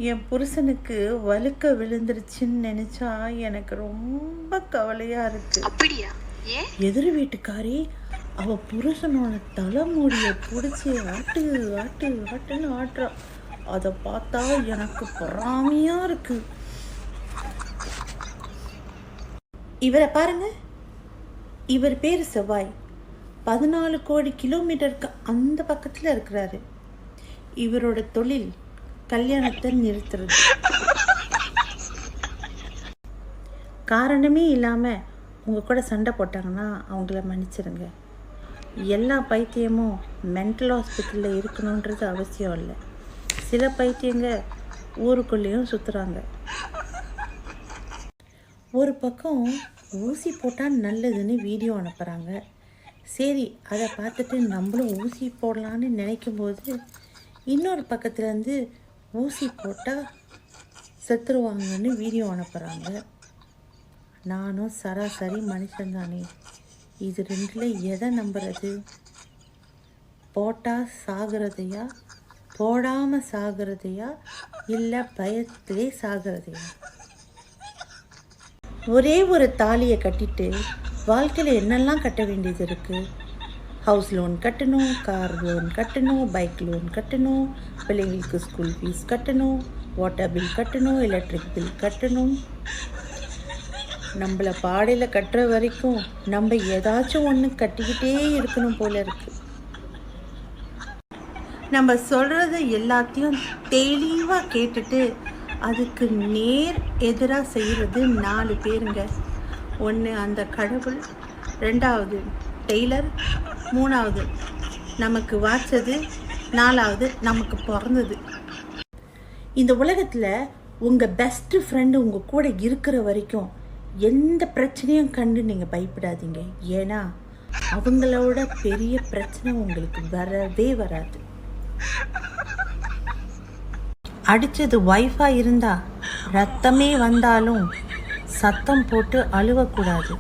என் புருஷனுக்கு வழுக்க விழுந்துருச்சுன்னு நினைச்சா எனக்கு ரொம்ப கவலையா இருக்கு. அப்படியா? எதிர் வீட்டுக்காரி அவ புருஷனோட தலைமுடிய பிடிச்சி ஆட்டு ஆட்டு ஆட்டுன்னு ஆட்டுறா. அதை பார்த்தா எனக்கு பொறாமையா இருக்கு. இவரை பாருங்க, இவர் பேர் செவ்வாய். 14 கோடி கிலோமீட்டருக்கு அந்த பக்கத்துல இருக்கிறாரு. இவரோட தொழில் கல்யாணத்தை நிறுத்துறது. காரணமே இல்லாமல் உங்கள் கூட சண்டை போட்டாங்கன்னா அவங்கள மன்னிச்சிருங்க. எல்லா பைத்தியமும் மென்டல் ஹாஸ்பிட்டலில் இருக்கணுன்றது அவசியம் இல்லை. சில பைத்தியங்க ஊருக்குள்ளேயும் சுற்றுறாங்க. ஒரு பக்கம் ஊசி போட்டால் நல்லதுன்னு வீடியோ அனுப்புகிறாங்க. சரி, அதை பார்த்துட்டு நம்மளும் ஊசி போடலான்னு நினைக்கும்போது இன்னொரு பக்கத்துலேருந்து ஊசி போட்டால் செத்துருவாங்கன்னு வீடியோ அனுப்புகிறாங்க. நானும் சராசரி மனுஷன்தானே, இது ரெண்டில் எதை நம்புறது? போட்டால் சாகிறதையா, போடாமல் சாகிறதையா, இல்லை பயத்திலே சாகிறதையா? ஒரே ஒரு தாலியை கட்டிட்டு வாழ்க்கையில் என்னெல்லாம் கட்ட வேண்டியது இருக்குது? ஹவுஸ் லோன் கட்டணும், கார் லோன் கட்டணும், பைக் லோன் கட்டணும், பிள்ளைங்களுக்கு ஸ்கூல் ஃபீஸ் கட்டணும், வாட்டர் பில் கட்டணும், எலக்ட்ரிக் பில் கட்டணும். நம்மளை பாடையில் கட்டுற வரைக்கும் நம்ம ஏதாச்சும் ஒன்று கட்டிக்கிட்டே இருக்கணும் போல இருக்கு. நம்ம சொல்கிறத எல்லாத்தையும் தெளிவாக கேட்டுட்டு அதுக்கு நேர் எதிராக செய்கிறது 4 பேருங்க. ஒன்று அந்த கடவுள், 2வது டெய்லர், 3வது நமக்கு வாச்சது, 4வது நமக்கு பிறந்தது. இந்த உலகத்தில் உங்கள் பெஸ்ட் ஃப்ரெண்டு உங்கள் கூட இருக்கிற வரைக்கும் எந்த பிரச்சனையும் கண்டு நீங்கள் பயப்படாதீங்க. ஏன்னா அவங்களோட பெரிய பிரச்சனை உங்களுக்கு வரவே வராது. அடித்தது ஒய்ஃபாக இருந்தால் ரத்தமே வந்தாலும் சத்தம் போட்டு அழுவக்கூடாது.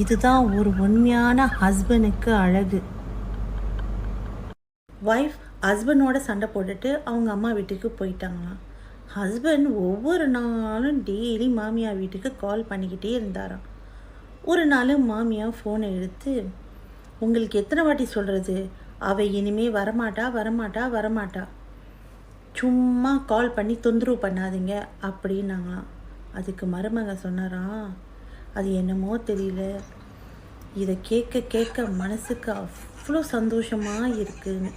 இதுதான் ஒரு உண்மையான ஹஸ்பண்டுக்கு அழகு. ஒய்ஃப் ஹஸ்பண்டோட சண்டை போட்டுட்டு அவங்க அம்மா வீட்டுக்கு போயிட்டாங்களாம். ஹஸ்பண்ட் ஒவ்வொரு நாளும் டெய்லி மாமியார் வீட்டுக்கு கால் பண்ணிக்கிட்டே இருந்தாராம். ஒரு நாள் மாமியார் ஃபோனை எடுத்து, உங்களுக்கு எத்தனை வாட்டி சொல்கிறது, அவள் இனிமே வரமாட்டா, சும்மா கால் பண்ணி தொந்தரவு பண்ணாதீங்க அப்படின்னாங்களாம். அதுக்கு மருமக சொன்னாராம், அது என்னமோ தெரியல, இதை கேட்க மனசுக்கு அவ்வளோ சந்தோஷமாக இருக்குன்னு.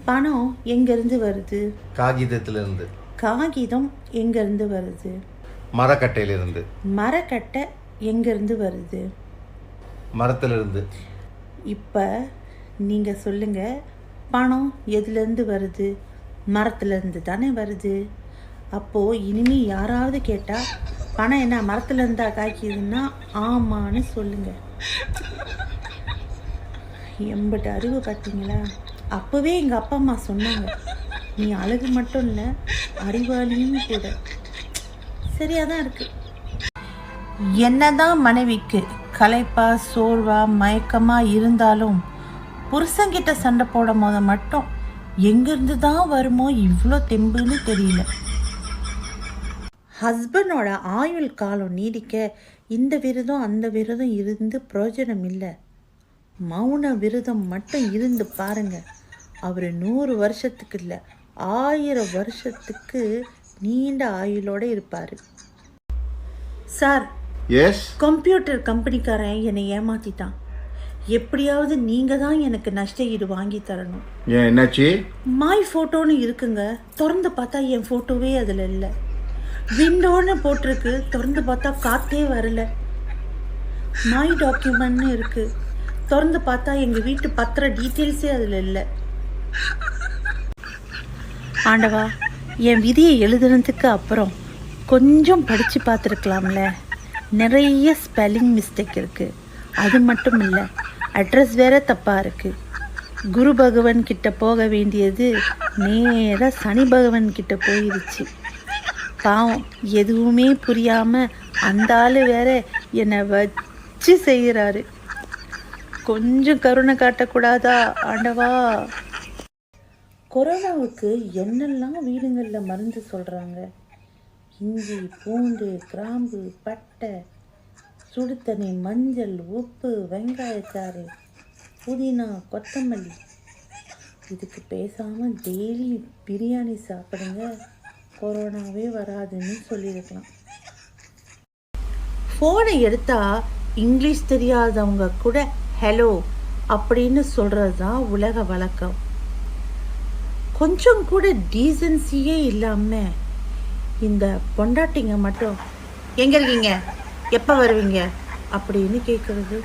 பணம் எங்கேருந்து வருது? காகிதத்திலிருந்து. காகிதம் எங்கேருந்து வருது? மரக்கட்டையிலிருந்து. மரக்கட்டை எங்கேருந்து வருது? மரத்திலிருந்து. இப்போ நீங்கள் சொல்லுங்கள், பணம் எதுலேருந்து வருது? மரத்துலேருந்து தானே வருது. அப்போது இனிமே யாராவது கேட்டால் பணம் என்ன மரத்துலேருந்தா காய்க்குதுன்னா ஆமான்னு சொல்லுங்கள். எம்பட்டு அறிவு பார்த்தீங்களா? அப்போவே எங்கள் அப்பா அம்மா சொன்னாங்க, நீ அழகு மட்டும் இல்லை அறிவாளியும் கூட. சரியாக தான் இருக்குது. என்னதான் மனைவிக்கு களைப்பா சோர்வா மயக்கமாக இருந்தாலும் புருஷங்கிட்ட சண்டை போடும் போது மட்டும் எங்கேருந்து தான் வருமோ இவ்வளோ தெம்புன்னு தெரியல. ஹஸ்பண்டோட ஆயுள் காலம் நீடிக்க இந்த விரதம் அந்த விரதம் இருந்து பிரயோஜனம் இல்லை. மௌன விரதம் மட்டும் இருந்து பாருங்க, அவர் 100 வருஷத்துக்கு இல்லை 1000 வருஷத்துக்கு நீண்ட ஆயுளோடு இருப்பார். சார், எஸ், கம்ப்யூட்டர் கம்பெனிக்காரன் என்னை ஏமாத்திட்டான். எப்படியாவது நீங்கள் தான் எனக்கு நஷ்ட ஈடு வாங்கி தரணும். ஏன், என்னாச்சு? மை ஃபோட்டோன்னு இருக்குங்க, திறந்து பார்த்தா என் ஃபோட்டோவே அதில் இல்லை. விண்டோன்னு போட்டிருக்கு, திறந்து பார்த்தா காற்றே வரல. மை டாக்குமெண்ட்னு இருக்குது, திறந்து பார்த்தா எங்கள் வீட்டு பத்திர டீட்டெயில்ஸே அதில் இல்லை. ஆண்டவா, என் விதியை எழுதுனதுக்கு அப்புறம் கொஞ்சம் படித்து பார்த்துருக்கலாம்ல. நிறைய ஸ்பெல்லிங் மிஸ்டேக் இருக்குது. அது மட்டும் இல்லை, அட்ரஸ் வேறு தப்பாக இருக்குது. குரு பகவான் கிட்ட போக வேண்டியது நேராக சனி பகவான் கிட்ட போயிடுச்சு. பாவம், எதுவுமே புரியாமல் அந்த ஆள் வேற என்னை வச்சு செய்கிறாரு. கொஞ்சம் கருணை காட்டக்கூடாதா ஆண்டவா? கொரோனாவுக்கு என்னெல்லாம் வீடுங்களில் மருந்து சொல்கிறாங்க. இஞ்சி, பூண்டு, கிராம்பு, பட்டை, சுடு தண்ணி, மஞ்சள், உப்பு, வெங்காயச்சாறு, புதினா, கொத்தமல்லி. இதுக்கு பேசாமல் டெய்லி பிரியாணி சாப்பிடுங்க, கொரோனாவே வராதுன்னு சொல்லியிருக்கலாம். ஃபோனை எடுத்தால் இங்கிலீஷ் தெரியாதவங்க கூட ஹலோ அப்படின்னு சொல்கிறது தான் உலக வழக்கம். கொஞ்சம் கூட டீசன்சியே இல்லாமல் இந்த பொண்டாட்டிங்க மட்டும் எங்கே இருக்கீங்க, எப்போ வருவீங்க அப்படின்னு கேட்குறது